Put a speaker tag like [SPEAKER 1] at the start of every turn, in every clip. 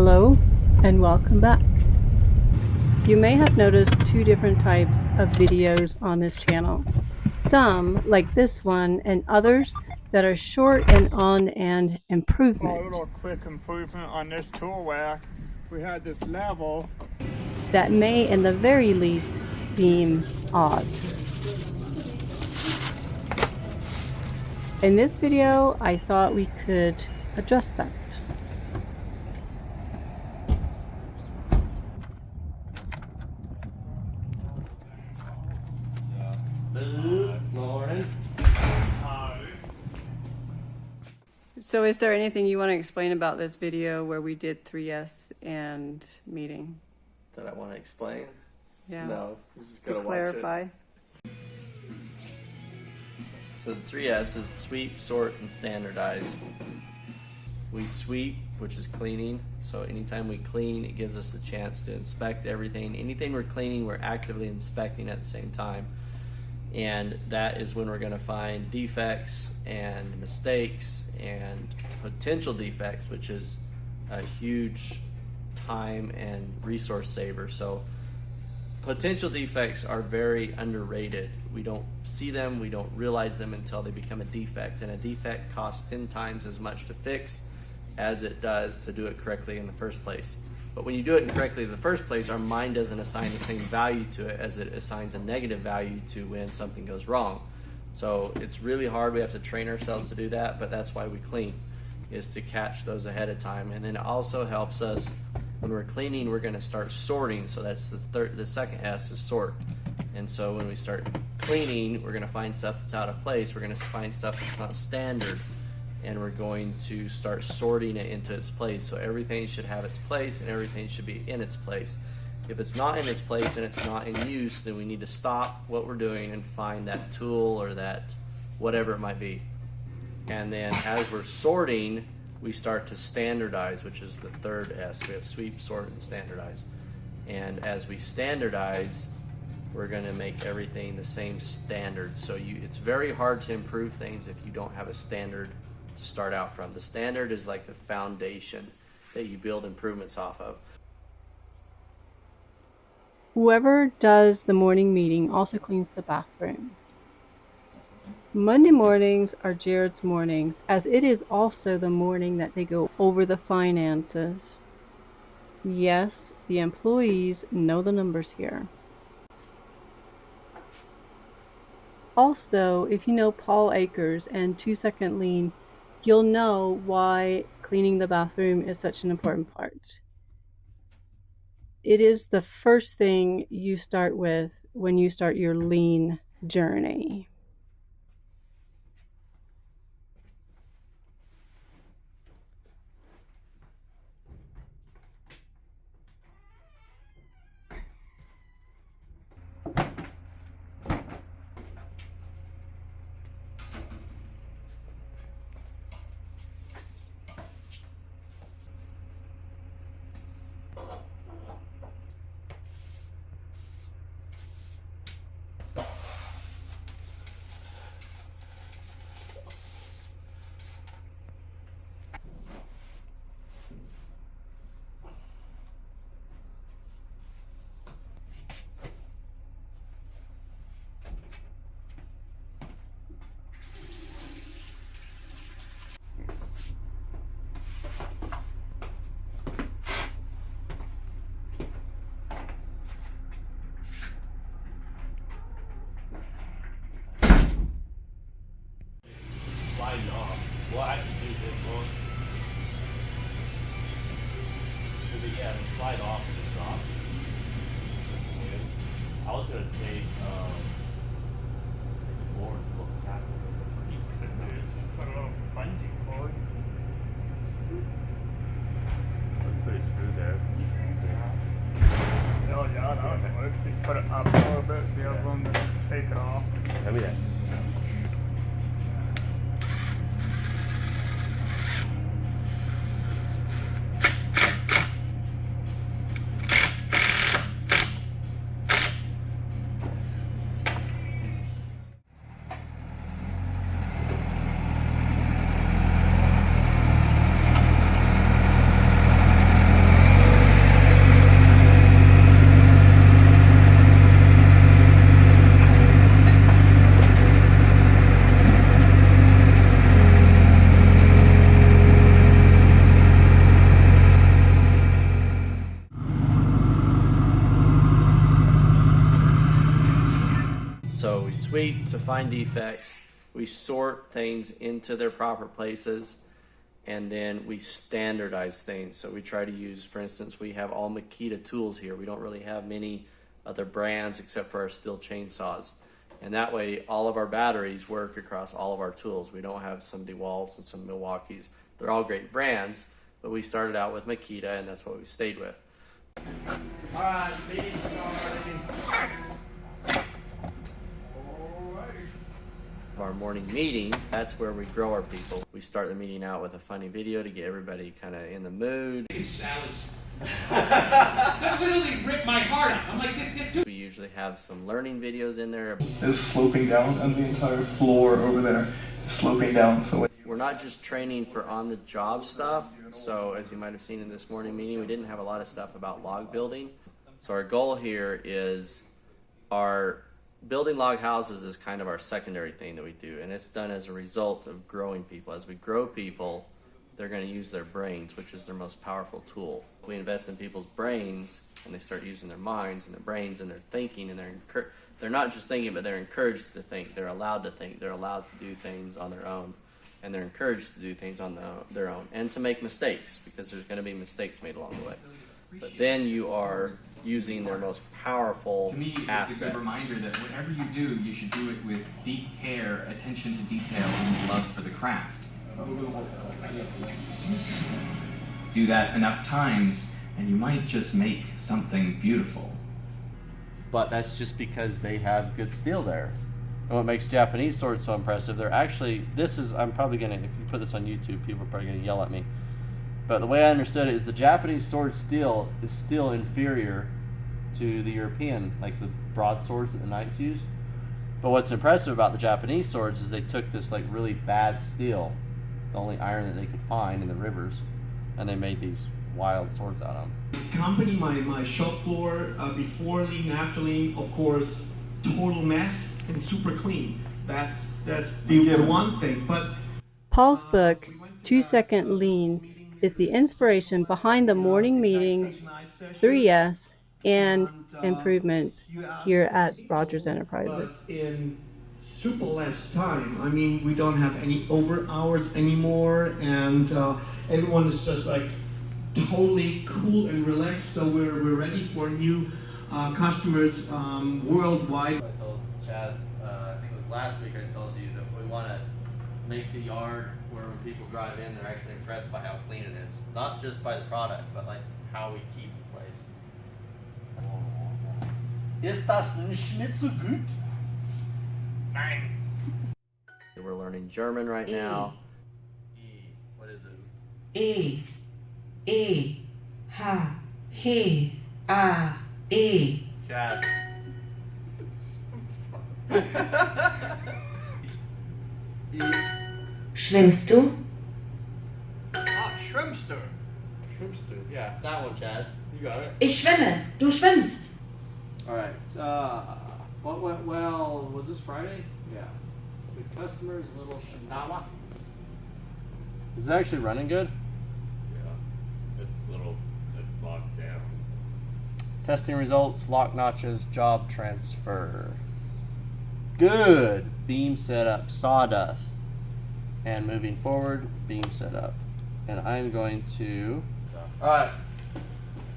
[SPEAKER 1] Hello and welcome back. You may have noticed two different types of videos on this channel. Some, like this one, and others that are short and on and improvement.
[SPEAKER 2] A little quick improvement on this tool where we had this level
[SPEAKER 1] That may, in the very least, seem odd. In this video, I thought we could address that. So is there anything you want to explain about this video where we did 3S and meeting?
[SPEAKER 3] That I want to explain?
[SPEAKER 1] Yeah.
[SPEAKER 3] No, you just
[SPEAKER 1] To
[SPEAKER 3] gotta
[SPEAKER 1] clarify.
[SPEAKER 3] watch it. So the 3S is sweep, sort, and standardize. We sweep, which is cleaning. So anytime we clean, it gives us the chance to inspect everything. Anything we're cleaning, we're actively inspecting at the same time. And that is when we're going to find defects and mistakes and potential defects, which is a huge time and resource saver. So potential defects are very underrated. We don't see them, we don't realize them until they become a defect, and a defect costs 10 times as much to fix as it does to do it correctly in the first place. But when you do it correctly in the first place, our mind doesn't assign the same value to it as it assigns a negative value to when something goes wrong. So it's really hard. We have to train ourselves to do that, but that's why we clean, is to catch those ahead of time. And then it also helps us when we're cleaning, we're going to start sorting. So that's the second S is sort. And so when we start cleaning, we're going to find stuff that's out of place. We're going to find stuff that's not standard, and we're going to start sorting it into its place. So everything should have its place and everything should be in its place. If it's not in its place and it's not in use, then we need to stop what we're doing and find that tool or that whatever it might be. And then as we're sorting, we start to standardize, which is the third S. We have sweep, sort, and standardize. And as we standardize, we're going to make everything the same standard. So it's very hard to improve things if you don't have a standard to start out from. The standard is like the foundation that you build improvements off of.
[SPEAKER 1] Whoever does the morning meeting also cleans the bathroom. Monday mornings are Jared's mornings, as it is also the morning that they go over the finances. Yes, the employees know the numbers here. Also, if you know Paul Akers and 2-second lean, you'll know why cleaning the bathroom is such an important part. It is the first thing you start with when you start your lean journey.
[SPEAKER 4] Slide off. Well, I can do this one. Because yeah, the slide off and it drops. I was gonna take the board and put the cap. You couldn't
[SPEAKER 2] just put a little bungee cord.
[SPEAKER 4] Let's put a screw there.
[SPEAKER 2] Oh yeah, that would work. Just put it up a little bit so you have room to take it off.
[SPEAKER 4] Let me that.
[SPEAKER 3] So we sweep to find defects, we sort things into their proper places, and then we standardize things. So we try to use, for instance, we have all Makita tools here. We don't really have many other brands except for our steel chainsaws. And that way all of our batteries work across all of our tools. We don't have some DeWalt's and some Milwaukee's. They're all great brands, but we started out with Makita and that's what we stayed with. All right, meeting started. Our morning meeting, that's where we grow our people. We start the meeting out with a funny video to get everybody kind of in the mood.
[SPEAKER 5] Salads. That literally ripped my heart out. I'm like, dude.
[SPEAKER 3] We usually have some learning videos in there.
[SPEAKER 6] It's sloping down, and the entire floor over there is sloping down. So
[SPEAKER 3] we're not just training for on-the-job stuff. So as you might have seen in this morning meeting, we didn't have a lot of stuff about log building. So our goal here is our building log houses is kind of our secondary thing that we do, and it's done as a result of growing people. As we grow people, they're going to use their brains, which is their most powerful tool. If we invest in people's brains and they start using their minds and their brains and their thinking, and they're not just thinking, but they're encouraged to think. They're allowed to think. They're allowed to do things on their own, and they're encouraged to do things on their own and to make mistakes, because there's going to be mistakes made along the way. But then you are using their most powerful
[SPEAKER 7] To me,
[SPEAKER 3] asset.
[SPEAKER 7] it's a good reminder that whatever you do, you should do it with deep care, attention to detail, and love for the craft. Do that enough times, and you might just make something beautiful.
[SPEAKER 3] But that's just because they have good steel there. And what makes Japanese swords so impressive, they're actually, I'm probably gonna, if you put this on YouTube, people are probably gonna yell at me. But the way I understood it is the Japanese sword steel is still inferior to the European, like the broadswords that the knights use. But what's impressive about the Japanese swords is they took this like really bad steel, the only iron that they could find in the rivers, and they made these wild swords out of them.
[SPEAKER 8] Company, my shop floor, before lean, after lean, of course, total mess and super clean. That's the one thing. But
[SPEAKER 1] Paul's book, 2-Second Lean, is the inspiration behind the morning meetings, 3S, and improvements here at Rogers Enterprises.
[SPEAKER 8] But in super less time. I mean, we don't have any over hours anymore, and everyone is just like totally cool and relaxed. So we're ready for new customers worldwide.
[SPEAKER 3] I told Chad, I think it was last week, I told you that we want to make the yard where when people drive in, they're actually impressed by how clean it is. Not just by the product, but like how we keep the place. Ist das nicht so gut?
[SPEAKER 2] Nein.
[SPEAKER 3] We're learning German right now. What is it?
[SPEAKER 9] E, H, H, A, E.
[SPEAKER 3] Chad.
[SPEAKER 9] Schwimmst du?
[SPEAKER 2] Ah, Shrimpster.
[SPEAKER 3] Shrimpster. Yeah, that one, Chad. You got it.
[SPEAKER 9] Ich schwimme. Du schwimmst.
[SPEAKER 3] All right. What went well? Was this Friday? Yeah. Good customers, a little Shinawa. Is it actually running good?
[SPEAKER 4] Yeah. It's a little locked down.
[SPEAKER 3] Testing results, lock notches, job transfer. Good. Beam setup, sawdust. And moving forward, beam setup. And I'm going to... Alright.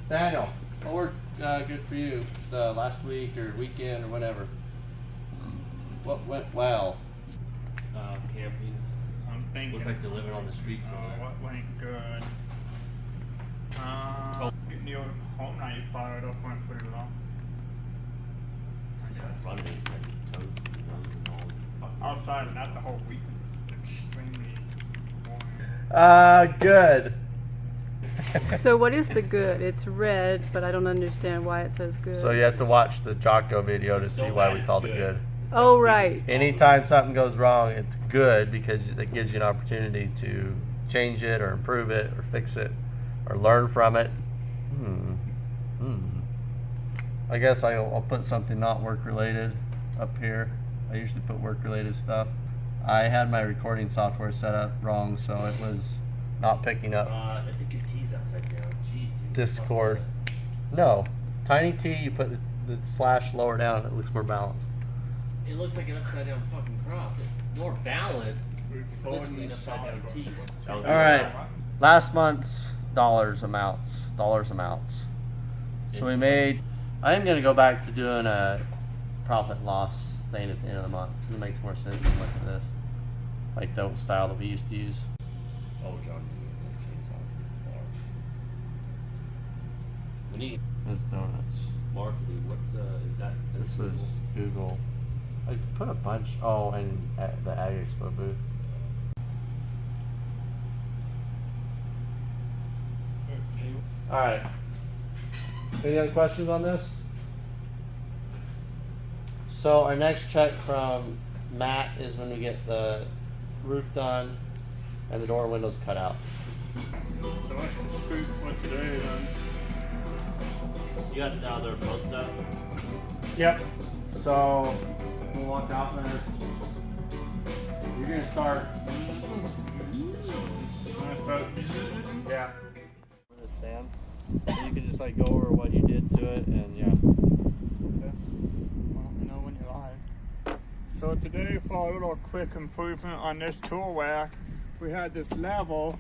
[SPEAKER 3] Daniel, what worked good for you last week or weekend or whatever? What went well?
[SPEAKER 4] Camping.
[SPEAKER 2] I'm thinking.
[SPEAKER 4] Looked like they're living on the streets over there.
[SPEAKER 2] What went good? Getting the old home night fired up went pretty well.
[SPEAKER 4] Running, like toes and nose and all.
[SPEAKER 2] Outside of that, the whole weekend was extremely boring.
[SPEAKER 3] Good.
[SPEAKER 1] So what is the good? It's red, but I don't understand why it says good.
[SPEAKER 3] So you have to watch the Jocko video to
[SPEAKER 4] So
[SPEAKER 3] see why
[SPEAKER 4] bad
[SPEAKER 3] we
[SPEAKER 4] it's
[SPEAKER 3] called it
[SPEAKER 4] good.
[SPEAKER 3] good.
[SPEAKER 1] Oh, right.
[SPEAKER 3] Anytime something goes wrong, it's good because it gives you an opportunity to change it or improve it or fix it or learn from it. I guess I'll put something not work related up here. I usually put work related stuff. I had my recording software set up wrong, so it was not picking up
[SPEAKER 4] I think your T's upside down. Jeez, dude.
[SPEAKER 3] Discord. No. Tiny T, you put the slash lower down, it looks more balanced.
[SPEAKER 4] It looks like an upside down fucking cross. It's more balanced. It's
[SPEAKER 2] Forward
[SPEAKER 4] literally an
[SPEAKER 2] and
[SPEAKER 4] upside down
[SPEAKER 2] solid.
[SPEAKER 4] T.
[SPEAKER 3] All right. Last month's dollars amounts. So we made. I am gonna go back to doing a profit and loss thing at the end of the month. It makes more sense than looking at this, like the style that we used to use.
[SPEAKER 4] Oh, John, chainsaw. We need
[SPEAKER 3] This donuts.
[SPEAKER 4] marketing. What's is that?
[SPEAKER 3] This is Google. I put a bunch. Oh, and at the Ag Expo booth. All right. Any other questions on this? So our next check from Matt is when we get the roof done and the door and windows cut out.
[SPEAKER 2] So that's the scoop for today then.
[SPEAKER 4] You got the other post up.
[SPEAKER 3] Yep. So we'll walk out there. You're gonna start. Yeah. For the stand, you can just like go over what you did to it, and yeah.
[SPEAKER 2] Okay. Well, let me know when you're live. So today, for a little quick improvement on this tool rack, we had this level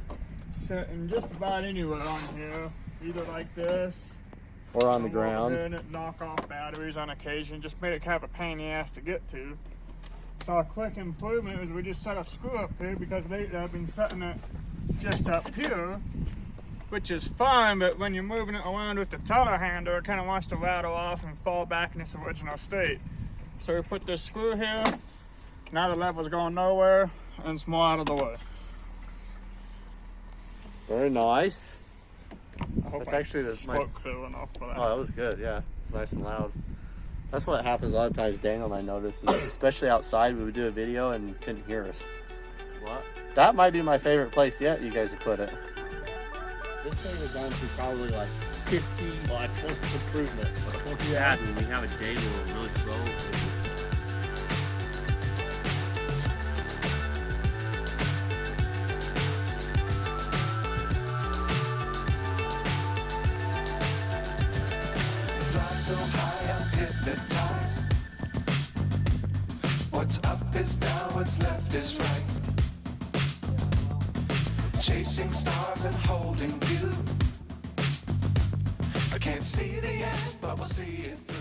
[SPEAKER 2] sitting just about anywhere on here, either like this
[SPEAKER 3] Or on the
[SPEAKER 2] somewhere over
[SPEAKER 3] ground.
[SPEAKER 2] there, and it knock off batteries on occasion. Just made it kind of a pain in the ass to get to. So a quick improvement is we just set a screw up here, because lately I've been setting it just up here, which is fine, but when you're moving it around with the telehandler, it kind of wants to rattle off and fall back in its original state. So we put this screw here. Now the lever's going nowhere, and it's more out of the way.
[SPEAKER 3] Very nice.
[SPEAKER 2] I hope
[SPEAKER 3] That's
[SPEAKER 2] I
[SPEAKER 3] actually the
[SPEAKER 2] spoke clear enough for that.
[SPEAKER 3] Oh, that was good. Yeah, it's nice and loud. That's what happens a lot of times. Daniel and I notice, especially outside, we would do a video and you couldn't hear us.
[SPEAKER 4] What?
[SPEAKER 3] That might be my favorite place yet. You guys have put it. This thing has gone through probably like 50 improvements.
[SPEAKER 4] What's that? When we have a day where we're really slow.
[SPEAKER 10] So high I'm hypnotized. What's up is down, what's left is right. Chasing stars and holding you. I can't see the end, but we'll see it through.